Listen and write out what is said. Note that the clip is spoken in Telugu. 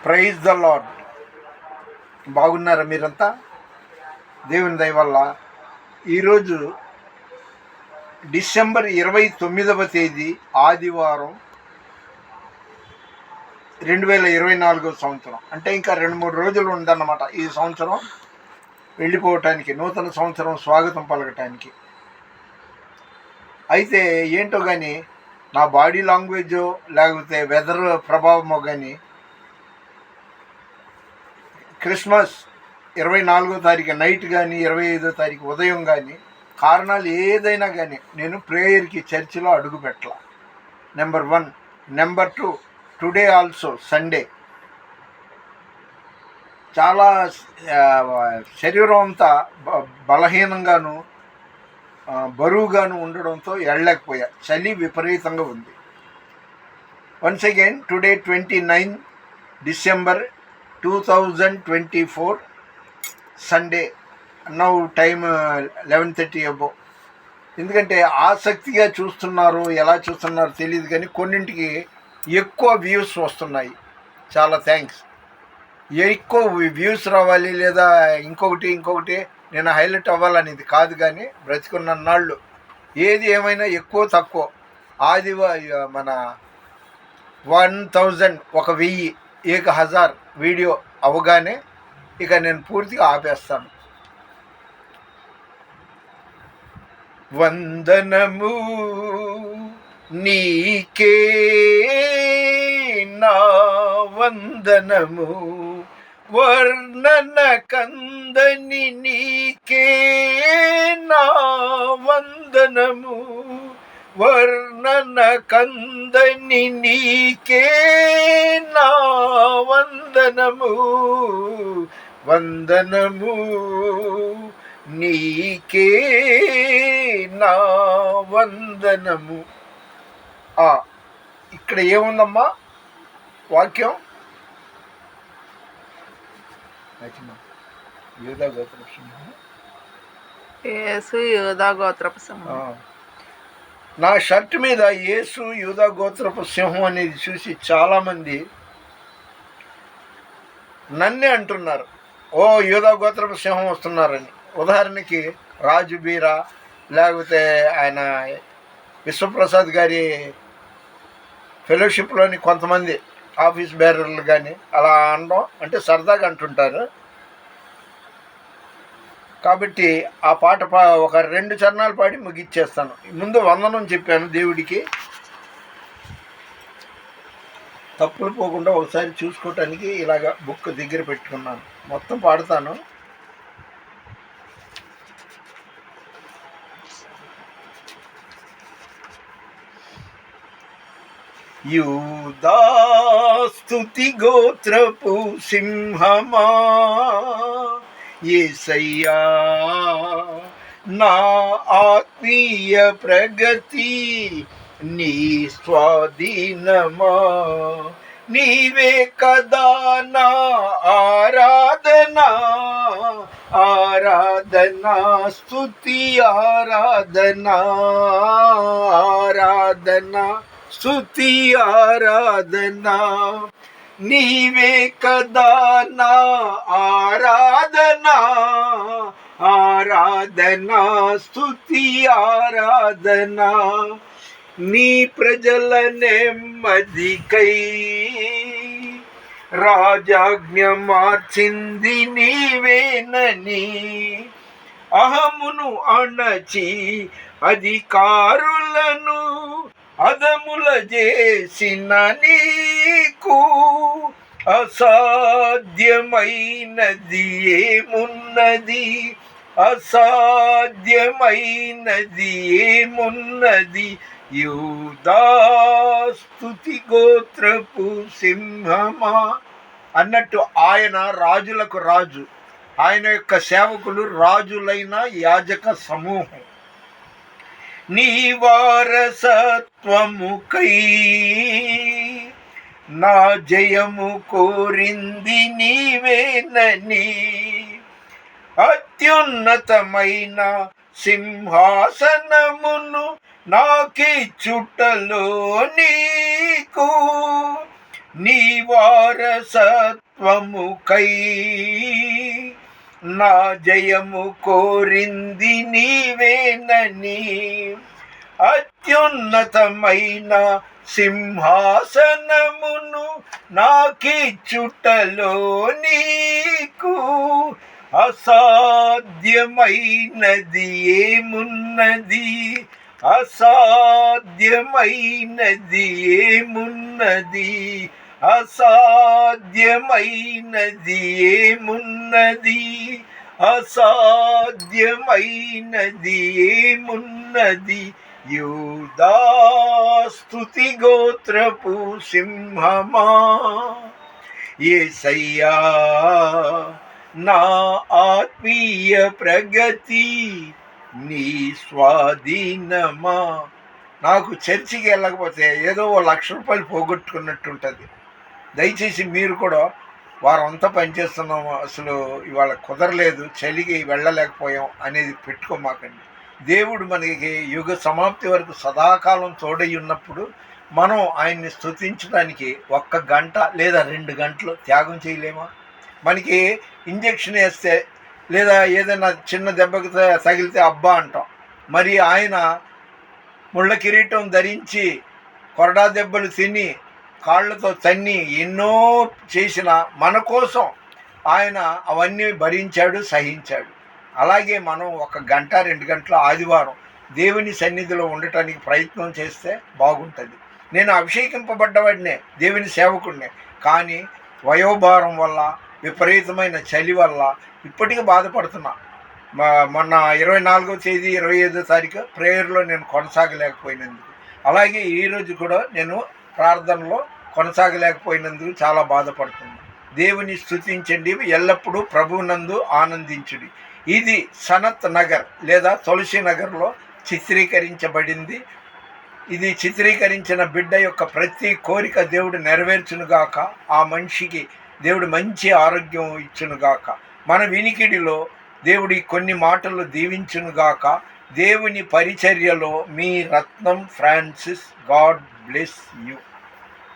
Praise the lord. బాగున్నారా మీరంతా? దేవుని దయ వల్ల ఈరోజు డిసెంబర్ 29వ తేదీ ఆదివారం 2024 సంవత్సరం. అంటే ఇంకా 2-3 రోజులు ఉందన్నమాట ఈ సంవత్సరం వెళ్ళిపోవటానికి, నూతన సంవత్సరం స్వాగతం పలకటానికి. అయితే ఏంటో కానీ నా బాడీ లాంగ్వేజో లేకపోతే వెదర్ ప్రభావమో కానీ క్రిస్మస్ 24వ తారీఖు నైట్ కానీ 25వ తారీఖు ఉదయం కానీ కారణాలు ఏదైనా కానీ నేను ప్రేయర్కి చర్చిలో అడుగు పెట్టాల. Number 1. Number 2, today also Sunday చాలా శరీరం అంతా బలహీనంగాను బరువుగాను ఉండడంతో వెళ్ళలేకపోయా. చలి విపరీతంగా ఉంది. Once again today 29 December 2024 Sunday. Now time 11:30 అబో. ఎందుకంటే ఆసక్తిగా చూస్తున్నారు, ఎలా చూస్తున్నారు తెలియదు కానీ కొన్నింటికి ఎక్కువ వ్యూస్ వస్తున్నాయి. చాలా థ్యాంక్స్. ఎక్కువ వ్యూస్ రావాలి లేదా ఇంకొకటి నేను హైలైట్ అవ్వాలనేది కాదు, కానీ బ్రతికున్న నాళ్ళు ఏది ఏమైనా ఎక్కువ తక్కువ మన 1000 1000 వీడియో అవగానే ఇక నేను పూర్తిగా ఆపేస్తాను. వందనము నీకే నా వందనము, వర్ణన కందని నీకే నా వందనము, వర్ణన కందని నీకే నా వందనము, వందనము నీకే నా వందనము. ఇక్కడ ఏముందమ్మా వాక్యం? యేసు యూదా గోత్రపు సింహం. నా షర్ట్ మీద యేసు యూదా గోత్రపు సింహం అనేది చూసి చాలామంది నన్నే అంటున్నారు, ఓ యూదా గోత్రపు సింహం వస్తున్నారని. ఉదాహరణకి రాజు బీరా లేకపోతే ఆయన విశ్వప్రసాద్ గారి ఫెలోషిప్లోని కొంతమంది ఆఫీస్ బేరర్లు కానీ అలా అనడం అంటే సరదాగా అంటుంటారు. కాబట్టి ఆ పాట ఒక 2 చరణాలు పాడి ముగిచ్చేస్తాను. ముందు వందనం చెప్పాను దేవుడికి, తప్పులు పోకుండా ఒకసారి చూసుకోవటానికి ఇలాగ బుక్ దగ్గర పెట్టుకున్నాను. మొత్తం పాడతాను. యూదా స్తుతి గోత్రపు సింహమా యేసయ్యా, నా ఆత్మీయ ప్రగతి నీ స్వాధీనమా, నీవే కదా నా ఆరాధనా, ఆరాధనా స్తుతి ఆరాధనా, ఆరాధనా స్తుతి ఆరాధనా, నీవే కదా నా ఆరాధనా, ఆరాధనా స్తుతి ఆరాధనా, నీ ప్రజల నెమ్మదికై రాజాజ్ఞ మార్చింది నీవేనని, అహమును అణచి అధికారులను అదముల చేసిన నీకు అసాధ్యమైనది ఏమున్నది, అసాధ్యమైనది ఏమున్నది, యూదా స్తుతి గోత్రపు సింహమా అన్నట్టు ఆయన రాజులకు రాజు, ఆయన యొక్క సేవకులు రాజులైన యాజక సమూహం. నీ వారసత్వముకై నా జయము కోరింది నీవేనని, అత్యున్నతమైన సింహాసనమును నాకిచ్చుటలో నీకు నీ వారసత్వముకై నా జయము కోరింది నీవేనని, అత్యున్నతమైన సింహాసనమును నాకిచ్చుటలో నీకు అసాధ్యమైనది ఏమున్నది, అసాధ్యమైనది ఏమున్నది, అసాధ్యమైనది ఏమున్నది, అసాధ్యమైనది ఏమున్నది. యూదా స్తుతి గోత్రపు సింహమా, యేసయ్యా నా ఆత్మీయ ప్రగతి నీ స్వాధీనమా. నాకు చర్చికి వెళ్ళకపోతే ఏదో ₹1,00,000 పోగొట్టుకున్నట్టు ఉంటుంది. దయచేసి మీరు కూడా వారం అంతా పనిచేస్తున్నాము, అసలు ఇవాళ కుదరలేదు, చలికి వెళ్ళలేకపోయాం అనేది పెట్టుకోమాకండి. దేవుడు మనకి యుగ సమాప్తి వరకు సదాకాలం తోడై ఉన్నప్పుడు మనం ఆయన్ని స్తుతించడానికి 1 గంట లేదా 2 గంటలు త్యాగం చేయలేమా? మనకి ఇంజెక్షన్ వేస్తే లేదా ఏదైనా చిన్న దెబ్బకి తగిలితే అబ్బా అంటాం. మరి ఆయన ముళ్ళ కిరీటం ధరించి కొరడా దెబ్బలు తిని కాళ్ళతో తన్ని ఎన్నో చేసిన మన కోసం ఆయన అవన్నీ భరించాడు, సహించాడు. అలాగే మనం 1 గంట 2 గంటల ఆదివారం దేవుని సన్నిధిలో ఉండటానికి ప్రయత్నం చేస్తే బాగుంటుంది. నేను అభిషేకింపబడ్డవాడినే, దేవుని సేవకుడినే, కానీ వయోభారం వల్ల విపరీతమైన చలి వల్ల ఇప్పటికీ బాధపడుతున్నా. మొన్న 24వ తేదీ 25వ తారీఖు ప్రేయర్లో నేను కొనసాగలేకపోయినందుకు, అలాగే ఈరోజు కూడా నేను ప్రార్థనలో కొనసాగలేకపోయినందుకు చాలా బాధపడుతున్నాను. దేవుని స్తుతించండి, ఎల్లప్పుడూ ప్రభువునందు ఆనందించుడి. ఇది సనత్ నగర్ లేదా తులసి నగర్లో చిత్రీకరించబడింది. ఇది చిత్రీకరించిన బిడ్డ యొక్క ప్రతి కోరిక దేవుడు నెరవేర్చునుగాక. ఆ మనిషికి దేవుడు మంచి ఆరోగ్యం ఇచ్చునుగాక. మన వినికిడిలో దేవుడి కొన్ని మాటలు దీవించునుగాక. దేవుని పరిచర్యలో మీ రత్నం ఫ్రాన్సిస్. God bless you.